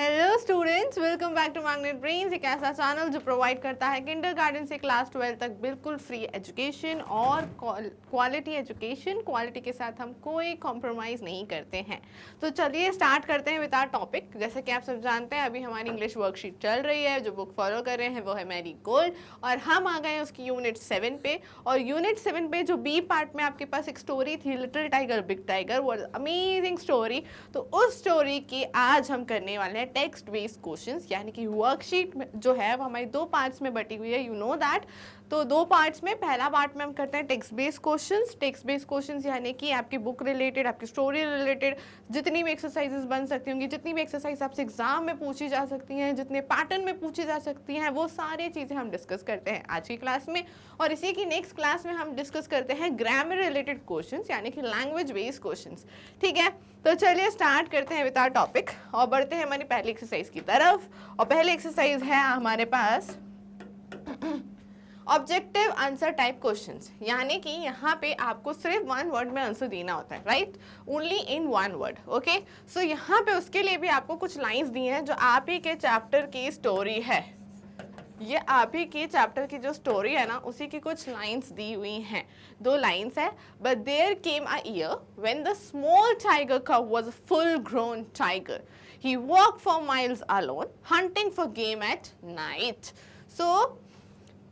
Hello students, welcome back to Magnet Brains, एक ऐसा channel जो प्रोवाइड करता है किंडरगार्टन से क्लास 12 तक बिल्कुल फ्री एजुकेशन और क्वालिटी एजुकेशन। क्वालिटी के साथ हम कोई कॉम्प्रोमाइज़ नहीं करते हैं। तो चलिए स्टार्ट करते हैं विद आवर टॉपिक। जैसे कि आप सब जानते हैं, अभी हमारी इंग्लिश वर्कशीट चल रही है, जो बुक फॉलो कर रहे हैं वो है मैरी गोल्ड, और हम आ गए हैं उसकी यूनिट 7 पे। और यूनिट 7 पे जो बी पार्ट में आपके पास एक स्टोरी थी, लिटिल टाइगर बिग टाइगर, वो अमेजिंग स्टोरी। तो उस स्टोरी की आज हम करने वाले हैं टेक्स्ट बेस्ड क्वेश्चंस, यानी कि वर्कशीट जो है वो हमारी दो पार्ट्स में बटी हुई है, यू नो दैट। तो दो पार्ट्स में, पहला पार्ट में हम करते हैं text based questions. Text based questions यानी कि आपकी बुक रिलेटेड, आपकी स्टोरी रिलेटेड जितनी भी एक्सरसाइजेस बन सकती होंगी, जितनी भी एक्सरसाइज आपसे एग्जाम में पूछी जा सकती हैं, जितने पैटर्न में पूछी जा सकती हैं, वो सारी चीज़ें हम डिस्कस करते हैं आज की क्लास में। और इसी की नेक्स्ट क्लास में हम डिस्कस करते हैं ग्रामर रिलेटेड क्वेश्चंस, यानी कि लैंग्वेज बेस्ड क्वेश्चंस। ठीक है, तो चलिए स्टार्ट करते हैं विद आवर टॉपिक और बढ़ते हैं हमारी पहली एक्सरसाइज की तरफ। और पहली एक्सरसाइज है हमारे पास ऑब्जेक्टिव आंसर टाइप क्वेश्चंस, यानी कि यहाँ पे आपको सिर्फ वन वर्ड में आंसर देना होता है, right, only in one word. Okay, so यहाँ पे उसके लिए भी आपको कुछ लाइंस दी हैं जो आप ही के चैप्टर की स्टोरी है। ये आप ही की चैप्टर की जो स्टोरी है ना, उसी की कुछ लाइंस दी हुई हैं। दो लाइंस है। But there came a year when the small tiger cub was a full grown tiger, he walked for miles alone hunting for game at night. So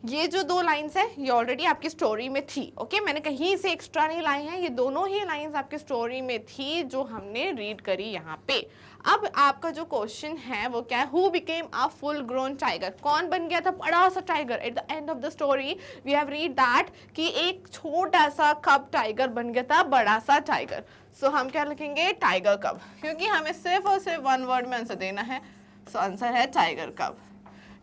ये जो दो लाइंस है ये ऑलरेडी आपकी स्टोरी में थी। ओके, मैंने कहीं से एक्स्ट्रा नहीं लाई हैं, ये दोनों ही लाइंस आपकी स्टोरी में थी जो हमने रीड करी यहाँ पे। अब आपका जो क्वेश्चन है वो क्या है, who became a full grown tiger, कौन बन गया था बड़ा सा tiger. At the end of the story we have read that कि एक छोटा सा कब टाइगर बन गया था बड़ा सा टाइगर। सो हम क्या लिखेंगे, टाइगर कब, क्योंकि हमें सिर्फ और सिर्फ वन वर्ड में आंसर देना है। सो आंसर है टाइगर कब।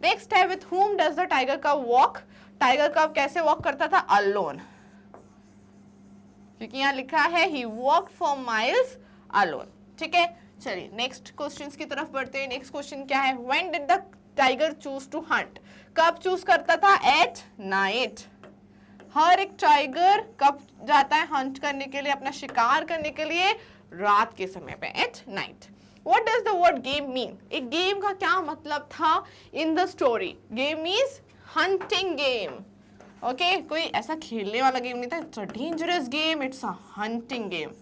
नेक्स्ट है with whom does the tiger cub walk, tiger कब कैसे वॉक करता था, अलोन, क्योंकि यहाँ लिखा है he walked for miles alone। ठीक है, चलिए नेक्स्ट क्वेश्चन की तरफ बढ़ते हैं। नेक्स्ट क्वेश्चन क्या है, when did the tiger choose to hunt, कब चूज करता था, at night। हर एक टाइगर कब जाता है हंट करने के लिए, अपना शिकार करने के लिए, रात के समय पे, at night। What does the word game mean? एक गेम का क्या मतलब था in the story? Game means hunting game. Okay, कोई ऐसा खेलने वाला गेम नहीं था। It's a dangerous game. It's a hunting game.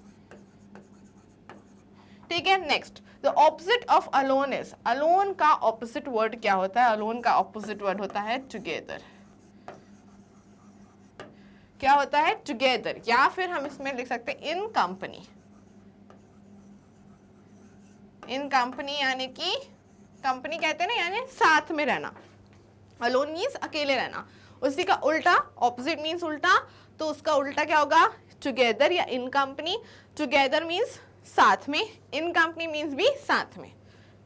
ठीक है, next. The opposite of alone is. Alone का opposite word क्या होता है? Alone का opposite word होता है together. क्या होता है, together, या फिर हम इसमें लिख सकते हैं in company। इन कंपनी यानी कि कंपनी कहते हैं ना, यानी साथ में रहना। अलोन मीन्स अकेले रहना, उसी का उल्टा, ऑपोजिट मीन्स उल्टा, तो उसका उल्टा क्या होगा, टुगेदर या इन कंपनी। टुगेदर मीन्स साथ में, इन कंपनी मीन्स भी साथ में।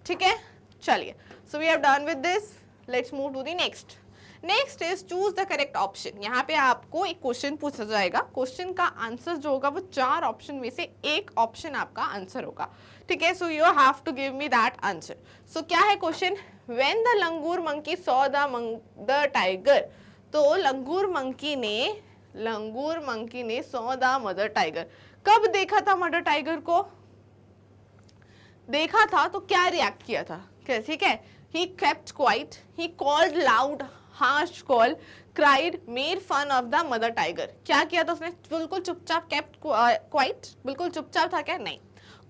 ठीक है, चलिए, so we have done with this, let's move to the next. Next is choose the correct option. यहाँ पे आपको एक क्वेश्चन पूछा जाएगा, क्वेश्चन का आंसर जो होगा वो चार ऑप्शन में से एक ऑप्शन आपका आंसर होगा। ठीक है, so you have to give me that answer. So क्या है question, when the langur monkey saw the tiger, तो लंगूर मंकी ने सॉ द मदर टाइगर, कब देखा था मदर टाइगर को, देखा था तो क्या रिएक्ट किया था। ठीक है, he kept quiet, he called loud harsh call, cried, made fun of the mother tiger। क्या किया था उसने, बिल्कुल चुपचाप, kept quiet, बिल्कुल चुपचाप था क्या, नहीं,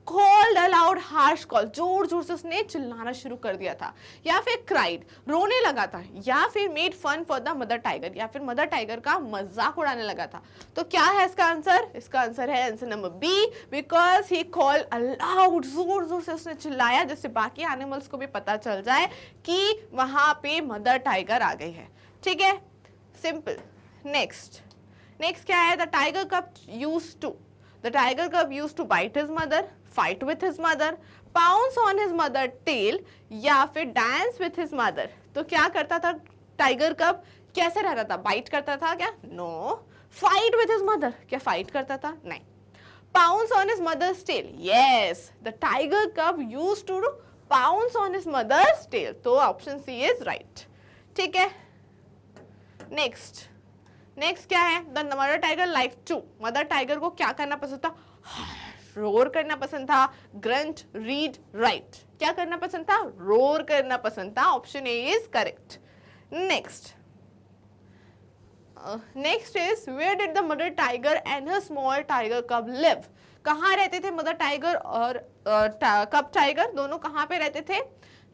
called a loud harsh call, जोर जोर से उसने चिल्लाना शुरू कर दिया था, या फिर cried, रोने लगा था, या फिर made fun for the mother tiger, या फिर मदर टाइगर का मजाक उड़ाने लगा था। तो क्या है इसका आंसर, इसका आंसर है answer number B, because he call aloud, जोर जोर से उसने चिल्लाया, जिससे बाकी एनिमल्स को भी पता चल जाए कि वहां पे मदर टाइगर आ गई है। ठीक है, सिंपल। नेक्स्ट क्या है, the tiger cub used to bite his mother, fight with his mother, pounce on his mother tail, या फिर डांस विथ हिज मदर। तो क्या करता था टाइगर कब, कैसे रहता था, बाइट करता था क्या, no. Fight with his mother, क्या फाइट करता था, नहीं। Pounce on his mother's tail, yes, the tiger cub used to pounce on his mother's tail, तो ऑप्शन सी इज राइट। ठीक है, नेक्स्ट क्या है, the mother tiger like to, mother tiger को क्या करना पसंद था, रोर करना पसंद था, ग्रंट, रीड, राइट। क्या करना पसंद था? रोर करना पसंद था। Option A is correct. Next next is where did the mother tiger and her small tiger cub live? कहाँ रहते थे मदर टाइगर और कब टाइगर, दोनों कहाँ पे रहते थे?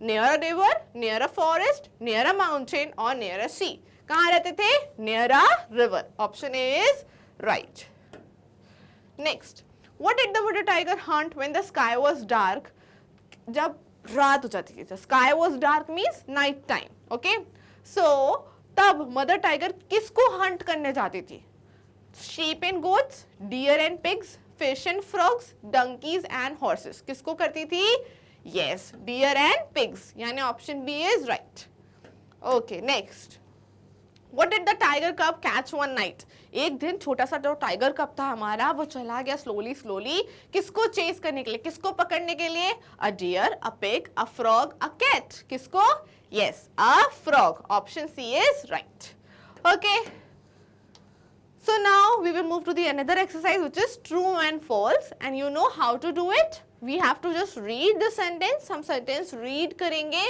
Near a river, near a forest, near a mountain और नियर अ सी। कहाँ रहते थे? Near a river. Option A is right. Next, what did the mother tiger hunt when the sky was dark? जब रात हो जाती थी, sky was dark means night time. Okay, so तब मदर टाइगर किसको हंट करने जाती थी? sheep and goats, deer and pigs, fish and frogs, donkeys and horses. किसको करती थी? Yes, deer and pigs. यानी option B is right. Okay, next, What did the tiger cub catch one night? एक दिन छोटा सा जो टाइगर कब था हमारा, वो चला गया स्लोली स्लोली किसको चेस करने के लिए, किसको पकड़ने के लिए? A deer, a pig, a frog, a cat. किसको? Yes, a frog. Option C is right. Okay, so now we will move to the another exercise which is true and false, and you know how to do it. We have to just read the sentence. हम sentence read करेंगे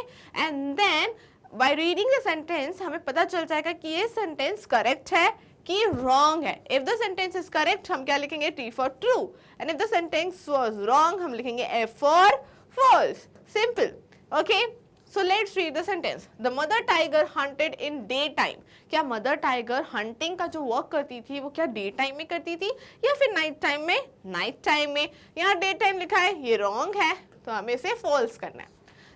and then by reading the sentence हमें पता चल जाएगा कि ये sentence correct है कि wrong है। If the sentence is correct हम क्या लिखेंगे? T for true, and if the sentence was wrong हम लिखेंगे F for false. Simple. Okay. So let's read the sentence. The mother tiger hunted in daytime. क्या mother tiger hunting का जो work करती थी वो क्या डे टाइम में करती थी या फिर नाइट टाइम में? नाइट टाइम में। यहाँ डे टाइम लिखा है, ये रॉन्ग है, तो हमें इसे फॉल्स करना है।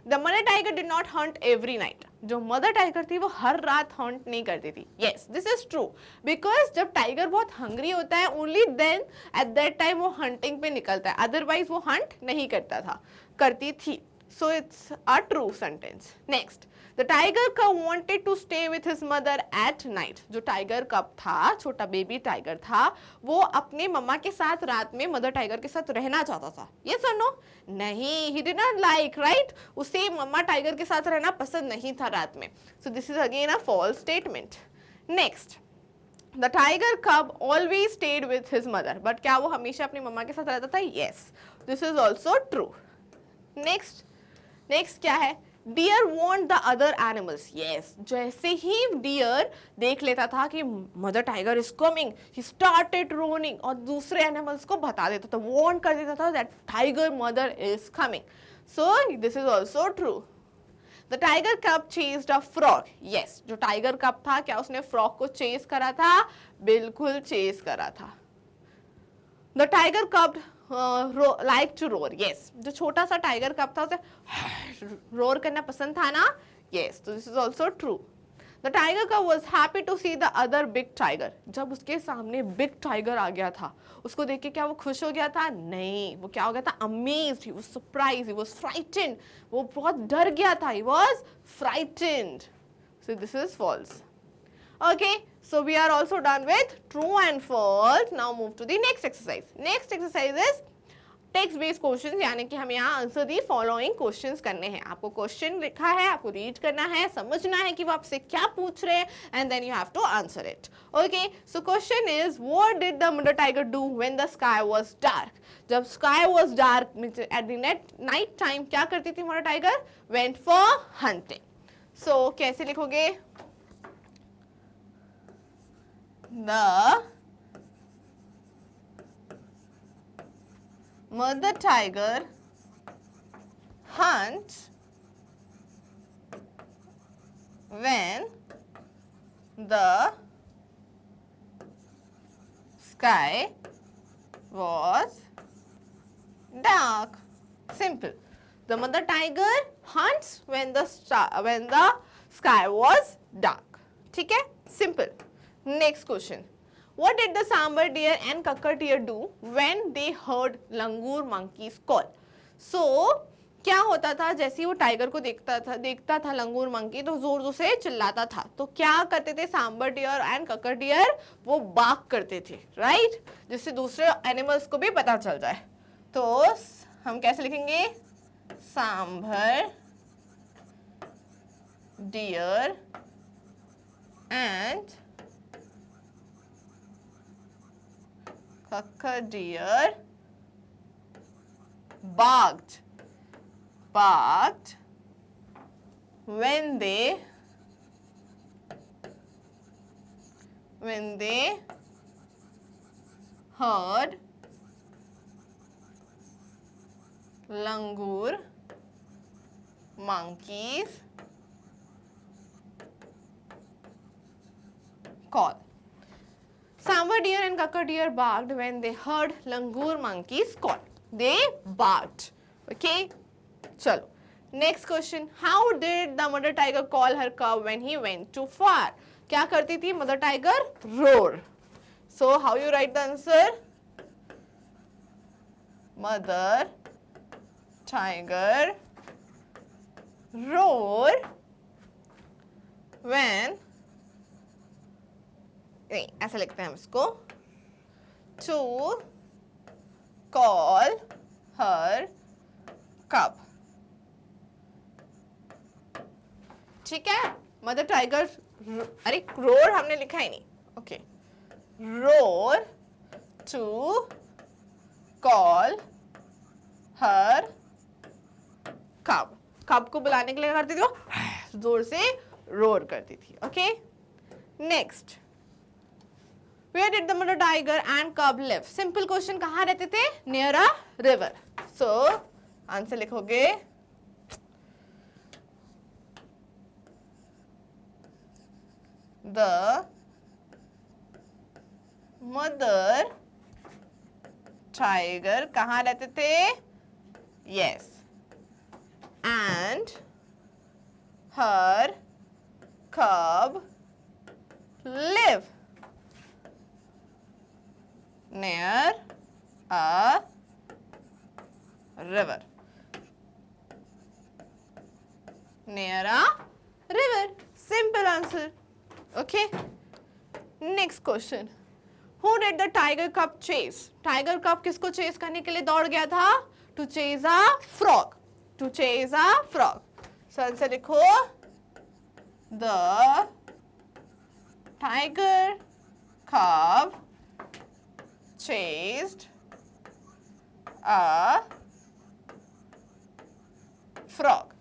The mother tiger did not hunt every night. जो मदर टाइगर थी वो हर रात हंट नहीं करती थी। Yes, this is true, because जब टाइगर बहुत हंग्री होता है only then at that time वो हंटिंग पे निकलता है, अदरवाइज वो हंट नहीं करता था, करती थी। So it's a true sentence. Next, the tiger cub wanted to stay with his mother at night. जो टाइगर कब था, छोटा बेबी टाइगर था, वो अपने मम्मा के साथ रात में मदर टाइगर के साथ रहना चाहता था। Yes or no? नहीं, he did not like, right? उसे मम्मा टाइगर के साथ रहना पसंद नहीं था रात में। So this is again a false statement. Next, the tiger cub always stayed with his mother. But क्या वो हमेशा अपनी मम्मा के साथ रहता था? Yes, this is also true. Next, next क्या है? Deer warned the other animals. Yes, जैसे ही डियर देख लेता था कि mother tiger is coming, he started running, और दूसरे एनिमल्स को बता देता था, वॉर्न कर देता था that tiger mother is coming. So this is also true. The tiger कब चेस्ड अ फ्रॉग। यस, जो टाइगर कब था क्या उसने फ्रॉग को चेस करा था? बिल्कुल चेस करा था। द टाइगर कब लाइक टू रोर। यस, जो छोटा सा टाइगर कब था उसे रोर करना पसंद था ना? यस, तो this is also true. The tiger cub was happy to see the other big tiger. जब उसके सामने बिग टाइगर आ गया था, उसको देख के क्या वो खुश हो गया था? नहीं, वो क्या हो गया था? Amazed, he was surprised, he was frightened, वो बहुत डर गया था, he was frightened. So this is false. Okay, so we are also done with true and false. Now move to the next exercise. Next exercise is text based questions, यानी कि हमें यहाँ answer the following questions करने हैं। आपको question लिखा है, आपको रीड करना है, समझना है कि वो आपसे क्या पूछ रहे हैं, and then you have to answer it. Okay, so question is what did the mother tiger do when the sky was dark. जब sky was dark at the night time क्या करती थी mother tiger? Went for hunting. So कैसे लिखोगे? The mother tiger hunts when the sky was dark. Simple. The mother tiger hunts when the sky was dark. ठीक है? Simple. Next question. What did the sambar deer and kakkar deer do when they heard langur monkey's call? So क्या होता था? जैसे ही वो tiger को देखता था लंगूर मंकी, तो जोर जोर से चिल्लाता था। तो क्या करते थे सांबर डियर एंड ककर डियर? वो बाक करते थे, राइट? जिससे दूसरे एनिमल्स को भी पता चल जाए। तो हम कैसे लिखेंगे? Sambar deer and kakar deer barked when they heard langur monkeys call. Sambar deer and kakar deer barked when they heard langur monkeys call. They barked. Okay? Chalo. Next question. How did the mother tiger call her cub when he went too far? क्या करती थी mother tiger? Roar. So how you write the answer? Mother tiger roar when, नहीं ऐसा लिखते हैं हम इसको, to call her cub. ठीक है, मदर टाइगर, अरे रोर हमने लिखा ही नहीं, okay, roar to call her cub. Cub को बुलाने के लिए करती थी वो जोर से रोर करती थी. Okay, next, where did the mother tiger and cub live? Simple question, कहाँ रहते थे? Near a river. So answer लिखोगे the mother tiger कहाँ रहते थे? Yes. And her cub live near a river. Near a river. Simple answer. Okay. Next question. Who did the tiger cub chase? Tiger cub किसको chase करने के लिए दौड़ गया था? To chase a frog. To chase a frog. So answer लिखो, the tiger cub chased a frog.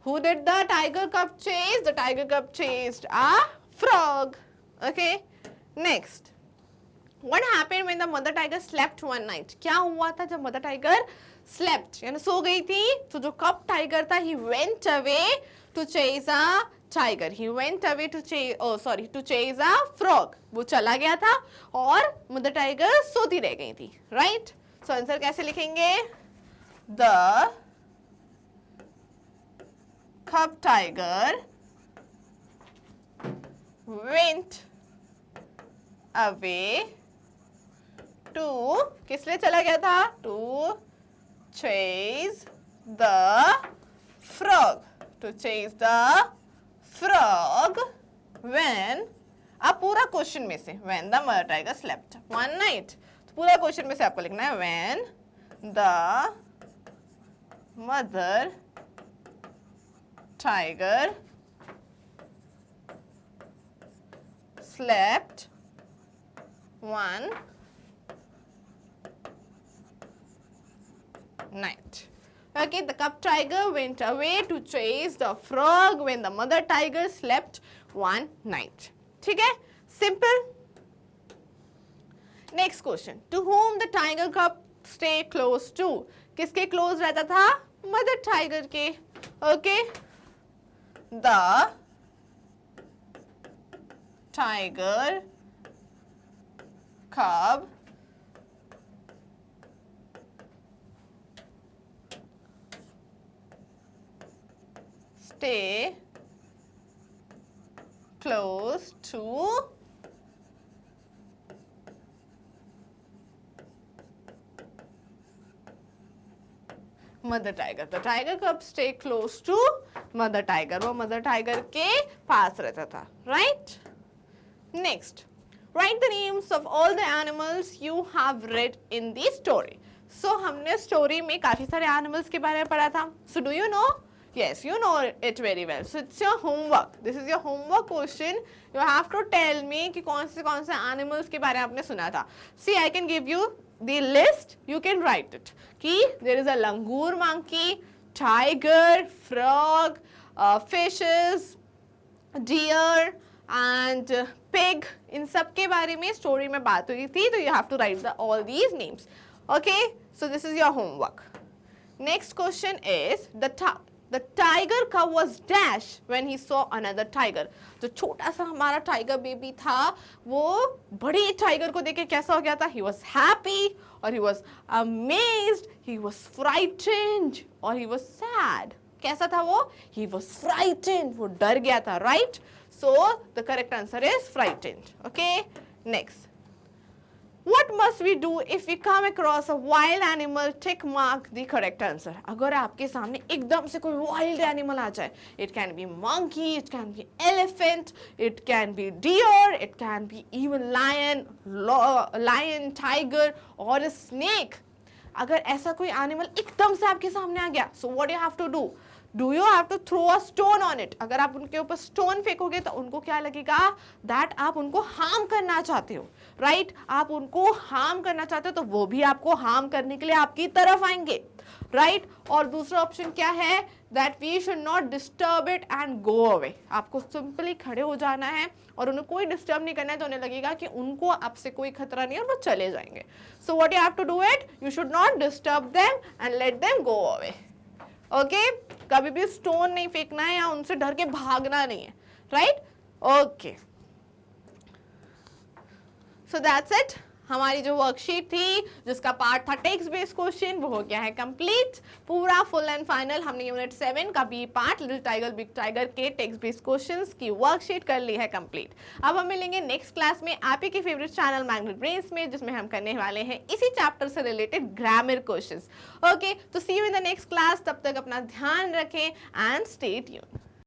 Who did the tiger cub chase? The tiger cub chased a frog. Okay. Next. What happened when the mother tiger slept one night? क्या हुआ था जब mother tiger slept? यानी सो गई थी. तो जो cub tiger था, he went away to chase a tiger. He went away to chase, to chase a frog. वो चला गया था और mother tiger सोती रह गई थी. Right? So आंसर कैसे लिखेंगे? The cub tiger went away to, किस लिए चला गया था? To chase the frog. To chase the frog when, अब पूरा क्वेश्चन में से when the mother tiger slept one night, तो पूरा क्वेश्चन में से आपको लिखना है when the mother tiger slept one night. Okay, the cub tiger went away to chase the frog when the mother tiger slept one night. ठीक है? Simple. Next question. To whom the tiger cub stay close to? किसके close रहता था? Mother tiger के. Okay. The tiger cub stay close to mother tiger. The tiger cub stay close to mother tiger. वो mother tiger के पास रहता था. Right? Next. Write the names of all the animals you have read in the story. So हमने story में काफी सारे animals के बारे में पढ़ा था. So do you know? Yes, you know it very well. So it's your homework. This is your homework question. You have to tell me कि कौन से animals के बारे में आपने सुना था. See, I can give you the list, you can write it. कि there is a langur monkey, tiger, frog, fishes, deer and pig. इन सब के बारे में स्टोरी में बात हुई थी, तो you have to write all these names. Okay, so this is your homework. Next question is the tiger cub was dash when he saw another tiger. जो छोटा सा हमारा टाइगर बेबी था वो बड़े टाइगर को देख के कैसा हो गया था? He was happy or he was amazed, he was frightened or he was sad. कैसा था वो? He was frightened. वो डर गया था, right? So the correct answer is frightened. Okay, next. What must we do if we come across a wild animal? Tick mark the correct answer. अगर आपके सामने एकदम से कोई wild animal आ जाए, it can be monkey, it can be elephant, it can be deer, it can be even lion, tiger or a snake. अगर ऐसा कोई animal एकदम से आपके सामने आ गया, so what do you have to do? Do you have to throw a stone on it? अगर आप उनके ऊपर stone फेंकोगे तो उनको क्या लगेगा? That आप उनको harm करना चाहते हो, right? आप उनको harm करना चाहते हो तो वो भी आपको harm करने के लिए आपकी तरफ आएंगे, right? और दूसरा ऑप्शन क्या है? That we should not disturb it and go away. आपको simply खड़े हो जाना है और उन्हें कोई disturb नहीं करना है, तो उन्हें लगेगा कि उनको आपसे कोई खतरा नहीं है और वो चले जाएंगे. So what you have to do it? You should not disturb them and let them go away. Okay कभी भी स्टोन नहीं फेंकना है या उनसे डर के भागना नहीं है, right? Okay, so that's it. हमारी जो वर्कशीट थी जिसका पार्ट था टेक्स्ट बेस्ड क्वेश्चन वो हो गया है कंप्लीट. पूरा फुल एंड फाइनल हमने यूनिट 7 का B part little tiger big tiger के टेक्स्ट बेस्ड क्वेश्चंस की वर्कशीट कर ली है कंप्लीट. अब हम मिलेंगे नेक्स्ट क्लास में आप ही के फेवरेट चैनल मैग्नेट ब्रेन्स में, जिसमें हम करने वाले हैं इसी चैप्टर से रिलेटेड ग्रामर क्वेश्चंस. ओके, तो see you in the next class. तब तक अपना ध्यान रखें एंड स्टे ट्यून्ड.